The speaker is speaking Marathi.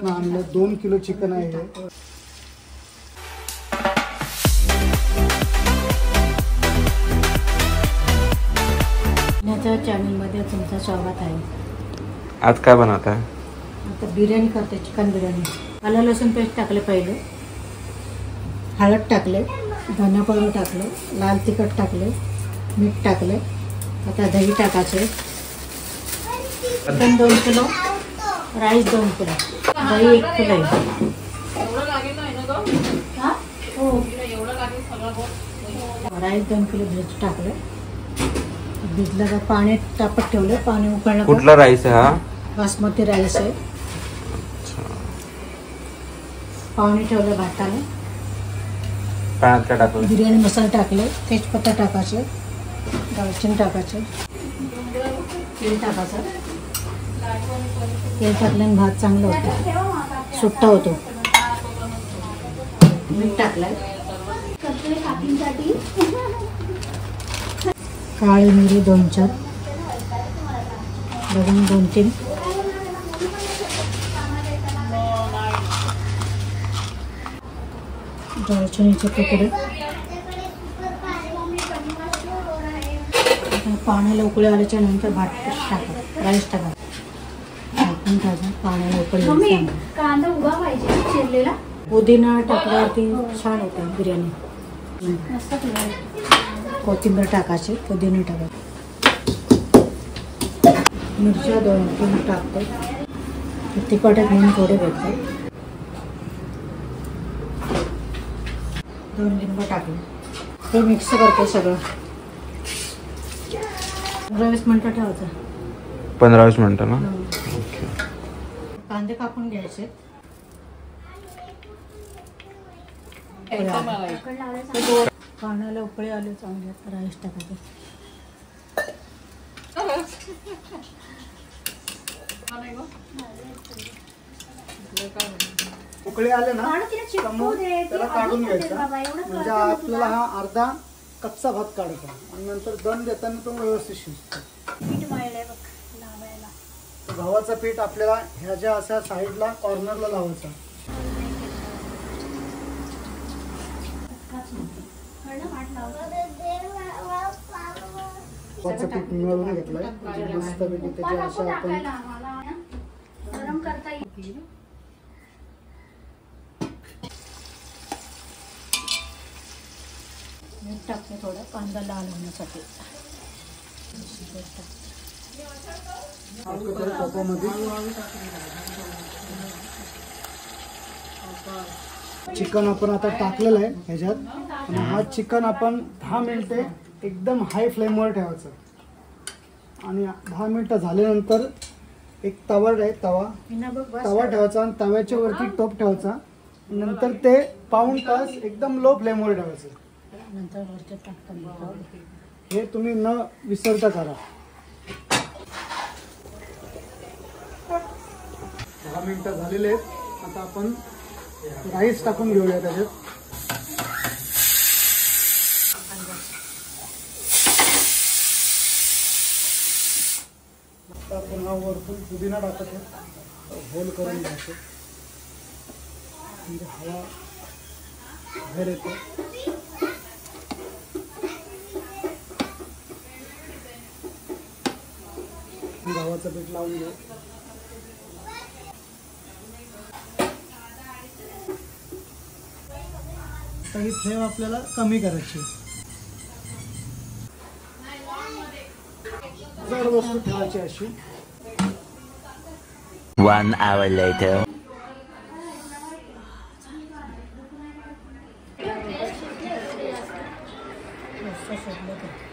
आणलं 2 किलो चिकन आहे हे. चॅनलमध्ये तुमचं स्वागत आहे. आज काय बनवत आहे? आता बिर्याणी करते, चिकन बिर्याणी. आलं लसूण पेस्ट टाकले, पहिले हळद टाकले, धना पावडर टाकले, लाल तिखट टाकले, मीठ टाकले. आता दही टाकायचे. चिकन 2 किलो, राईस 2 किलो, दही 1 किलो आहे. राईस 2 किलो टाकले. भिजलं का पाणी तापत ठेवलं, पाणी उकळलं. कुठला राईस आहे हा? बासमती राईस आहे. पाणी ठेवलं भाताला. पाण्यात काय टाकलं? बिर्याणी मसाला टाकले, तेजपत्ता टाकायचे, दालचिनी टाकायचे, तेल टाकायचं. तेल टाकल्याने भात चांगला होतो, सुट्टा होतो. मीठ टाकलंय. काळी मिरी 2-4, लवंग 2-3, दालचिनीचे तुकडे. पाण्याला उकळी आल्याच्या नंतर भात टाका, राईस टाका. पाण्याला उकळी. कांदा उभा पाहिजे चिरलेला. पुदिना टाकल्यावरती छान होते बिर्याणी. कोथिंबीर टाकायची, पुदिना टाकायची, मिरच्या 2-3 टाकते. तिखट म्हणून थोडे भेटते. 2 लिंबू टाकले. हे मिक्स करते सगळं. 15-20 मिनटं ठेवायचं. 15-20 मिनटं ना? कांदे कापून घ्यायचे. पाण्याला उकळी आले चांगले, राईस टाकायचे. उकळी आले ना मग त्याला काढून घ्यायचा. म्हणजे आपल्याला हा अर्धा कच्चा भात काढायचा आणि नंतर दम देताना तो व्यवस्थित शिजतो. गव्हाचं पीठ आपल्याला ह्या ज्या अशा साईडला कॉर्नरला लावायचा. गव्हाचं पीठ मिळवून घेतलंय. मस्तपैकी त्याच्या अशा आपण गरम करता येईल. मीठ टाकते थोडं, कांदा लाल होण्यासाठी. चिकन आपण आता टाकलेलं आहे ह्याच्यात. आणि हा चिकन आपण 10 मिनिटे एकदम हाय फ्लेमवर ठेवायचं. आणि 10 मिनिटं झाल्यानंतर एक तवा ठेवायचा आणि तव्याच्या वरती टोप ठेवायचा. नंतर ते पाऊण तास एकदम लो फ्लेमवर ठेवायचं. नंतर वरचे टाकता. हे तुम्ही न विसरता करा. 10 मिनिटं झालेले आहेत. आता आपण राईस टाकून घेऊया त्याच्यात. आता आपण हा वरतून पुदिना टाकत आहे. होल करून घ्यायचं म्हणजे हवा बाहेर येते. गव्हाचं पीठ लावून घेऊ. आता ही फ्लेम आपल्याला कमी करायची. जड वस्तू ठेवायची अशी. 1 hour later. मस्त शिजलं ते.